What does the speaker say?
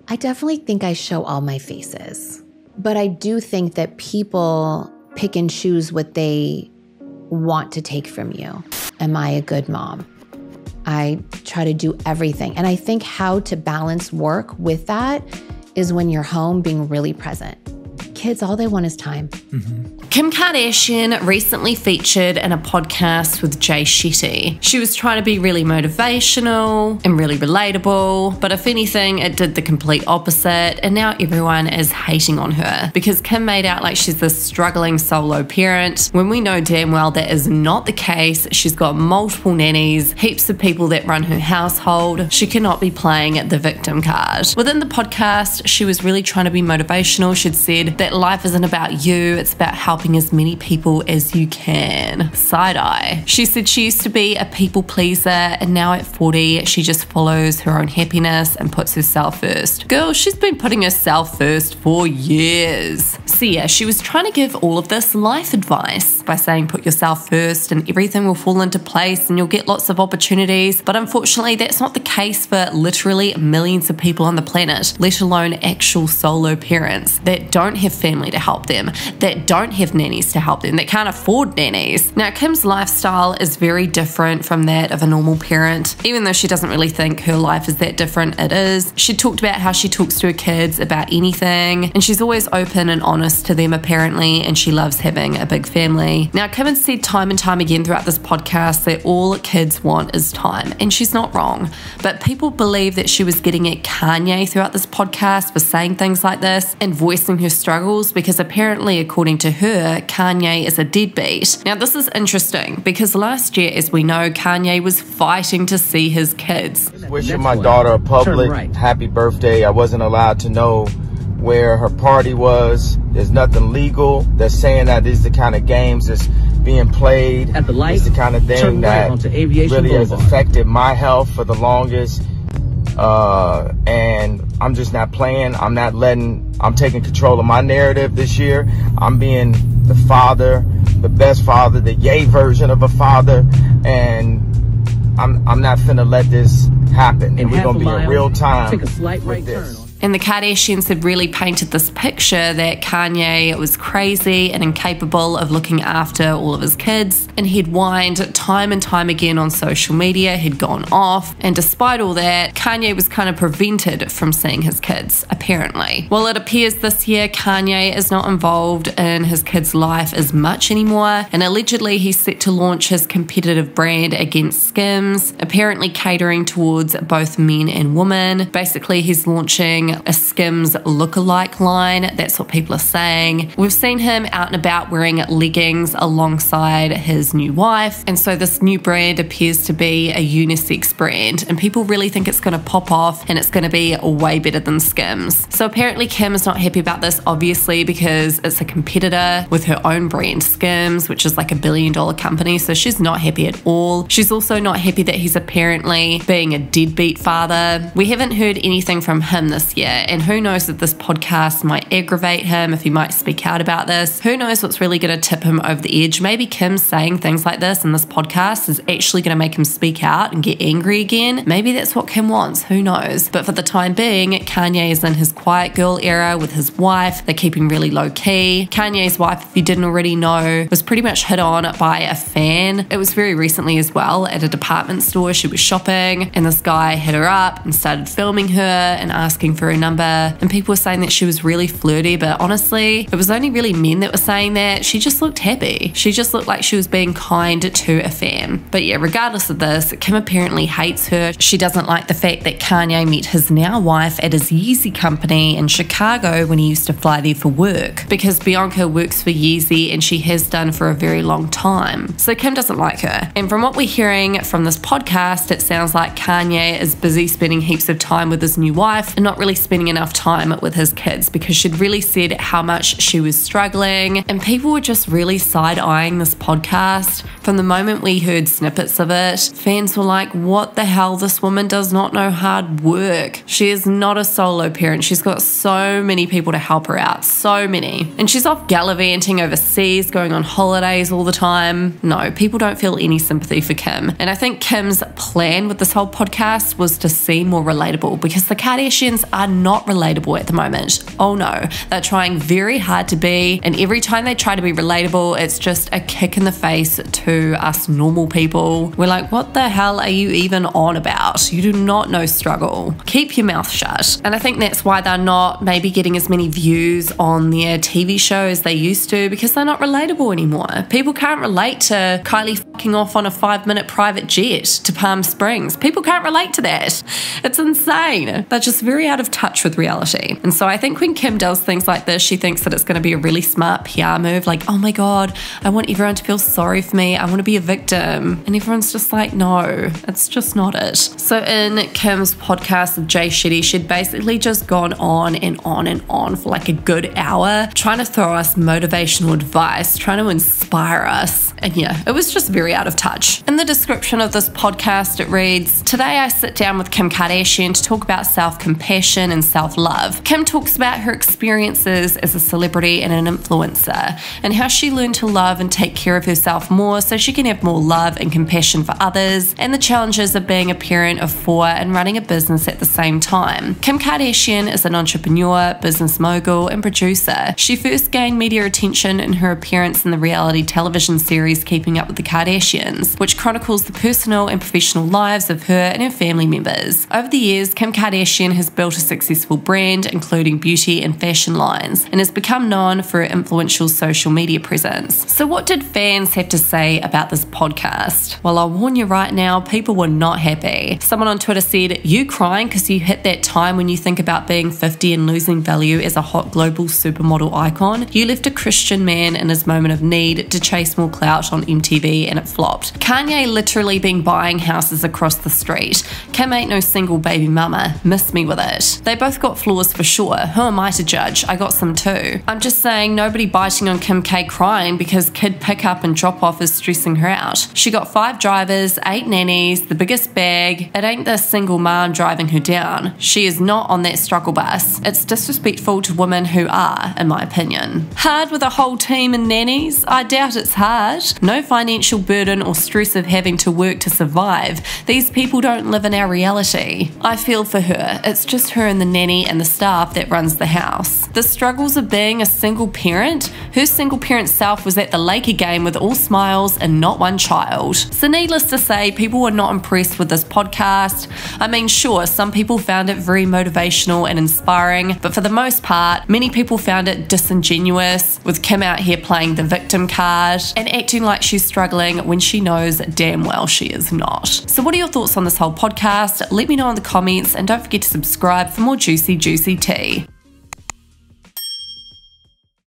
I definitely think I show all my faces, but I do think that people pick and choose what they want to take from you. Am I a good mom? I try to do everything. And I think how to balance work with that is when you're home being really present. Kids, all they want is time. Kim Kardashian recently featured in a podcast with Shetty. She was trying to be really motivational and really relatable, but if anything, it did the complete opposite, and now everyone is hating on her because Kim made out like she's this struggling solo parent, when we know damn well that is not the case. She's got multiple nannies, heaps of people that run her household. She cannot be playing the victim card. Within the podcast, she was really trying to be motivational. She'd said that life isn't about you, it's about helping as many people as you can. Side eye. She said she used to be a people pleaser, and now at 40, she just follows her own happiness and puts herself first. Girl, she's been putting herself first for years. So yeah, she was trying to give all of this life advice by saying put yourself first and everything will fall into place and you'll get lots of opportunities. But unfortunately, that's not the case for literally millions of people on the planet, let alone actual solo parents that don't have family to help them, that don't have nannies to help them, that can't afford nannies. Now, Kim's lifestyle is very different from that of a normal parent. Even though she doesn't really think her life is that different, it is. She talked about how she talks to her kids about anything, and she's always open and honest to them apparently, and she loves having a big family. Now, Kim has said time and time again throughout this podcast that all kids want is time, and she's not wrong. But people believe that she was getting at Kanye throughout this podcast for saying things like this and voicing her struggles, because apparently, according to her, Kanye is a deadbeat. Now, this is interesting because last year, as we know, Kanye was fighting to see his kids. Wishing my daughter a public happy birthday. I wasn't allowed to know where her party was. There's nothing legal. They're saying that these are the kind of games that's being played. At the light, it's the kind of thing that really has affected my health for the longest. And I'm just not playing. I'm taking control of my narrative this year. I'm being the father, the best father, the yay version of a father, and I'm not finna let this happen. And we're gonna be in real time with this. And the Kardashians had really painted this picture that Kanye was crazy and incapable of looking after all of his kids, and he'd whined time and time again on social media, he'd gone off, and despite all that, Kanye was kind of prevented from seeing his kids, apparently. Well, it appears this year Kanye is not involved in his kid's life as much anymore, and allegedly he's set to launch his competitive brand against Skims, apparently catering towards both men and women. Basically, he's launching a Skims lookalike line. That's what people are saying. We've seen him out and about wearing leggings alongside his new wife, and so this new brand appears to be a unisex brand, and people really think it's going to pop off and it's going to be way better than Skims. So apparently Kim is not happy about this, obviously, because it's a competitor with her own brand, Skims, which is like $1 billion company, so she's not happy at all. She's also not happy that he's apparently being a deadbeat father. We haven't heard anything from him this year, and who knows if this podcast might aggravate him, if he might speak out about this. Who knows what's really going to tip him over the edge. Maybe Kim saying things like this in this podcast is actually going to make him speak out and get angry again. Maybe that's what Kim wants, who knows. But for the time being, Kanye is in his quiet girl era with his wife. They're keeping really low key. Kanye's wife, if you didn't already know, was pretty much hit on by a fan. It was very recently as well at a department store. She was shopping and this guy hit her up and started filming her and asking for a number, and people were saying that she was really flirty, but honestly, it was only really men that were saying that. She just looked happy. She just looked like she was being kind to a fan. But yeah, regardless of this, Kim apparently hates her. She doesn't like the fact that Kanye met his now wife at his Yeezy company in Chicago when he used to fly there for work, because Bianca works for Yeezy and she has done for a very long time. So Kim doesn't like her. And from what we're hearing from this podcast, it sounds like Kanye is busy spending heaps of time with his new wife and not really spending enough time with his kids, because she'd really said how much she was struggling, and people were just really side-eyeing this podcast. From the moment we heard snippets of it, fans were like, what the hell, this woman does not know hard work. She is not a solo parent. She's got so many people to help her out, so many. And she's off gallivanting overseas, going on holidays all the time. No, people don't feel any sympathy for Kim. And I think Kim's plan with this whole podcast was to seem more relatable, because the Kardashians are are not relatable at the moment. Oh no, they're trying very hard to be, and every time they try to be relatable, it's just a kick in the face to us normal people. We're like, what the hell are you even on about? You do not know struggle. Keep your mouth shut. And I think that's why they're not maybe getting as many views on their TV show as they used to, because they're not relatable anymore. People can't relate to Kylie fucking off on a 5-minute private jet to Palm Springs. People can't relate to that. It's insane. They're just very out of touch with reality. And so I think when Kim does things like this, she thinks that it's going to be a really smart PR move, like, oh my God, I want everyone to feel sorry for me. I want to be a victim. And everyone's just like, no, it's just not it. So in Kim's podcast with Shetty, she'd basically just gone on and on and on for like a good hour, trying to throw us motivational advice, trying to inspire us. And yeah, it was just very out of touch. In the description of this podcast, it reads, today I sit down with Kim Kardashian to talk about self-compassion and self-love. Kim talks about her experiences as a celebrity and an influencer, and how she learned to love and take care of herself more so she can have more love and compassion for others, and the challenges of being a parent of 4 and running a business at the same time. Kim Kardashian is an entrepreneur, business mogul, and producer. She first gained media attention in her appearance in the reality television series Keeping Up with the Kardashians, which chronicles the personal and professional lives of her and her family members. Over the years, Kim Kardashian has built a successful brand, including beauty and fashion lines, and has become known for her influential social media presence. So what did fans have to say about this podcast? Well, I'll warn you right now, people were not happy. Someone on Twitter said, you crying because you hit that time when you think about being 50 and losing value as a hot global supermodel icon? You left a Christian man in his moment of need to chase more clout on MTV and it flopped. Kanye literally been buying houses across the street. Kim ain't no single baby mama. Miss me with it. They both got flaws for sure. Who am I to judge? I got some too. I'm just saying nobody biting on Kim K crying because kid pickup and drop off is stressing her out. She got 5 drivers, 8 nannies, the biggest bag. It ain't the single mom driving her down. She is not on that struggle bus. It's disrespectful to women who are, in my opinion. Hard with a whole team and nannies? I doubt it's hard. No financial burden or stress of having to work to survive. These people don't live in our reality. I feel for her. It's just her and the nanny and the staff that runs the house. The struggles of being a single parent? Her single parent self was at the Laker game with all smiles and not one child. So needless to say, people were not impressed with this podcast. I mean, sure, some people found it very motivational and inspiring, but for the most part, many people found it disingenuous, with Kim out here playing the victim card and acting like she's struggling when she knows damn well she is not. So what are your thoughts on this whole podcast? Let me know in the comments, and don't forget to subscribe for more juicy tea.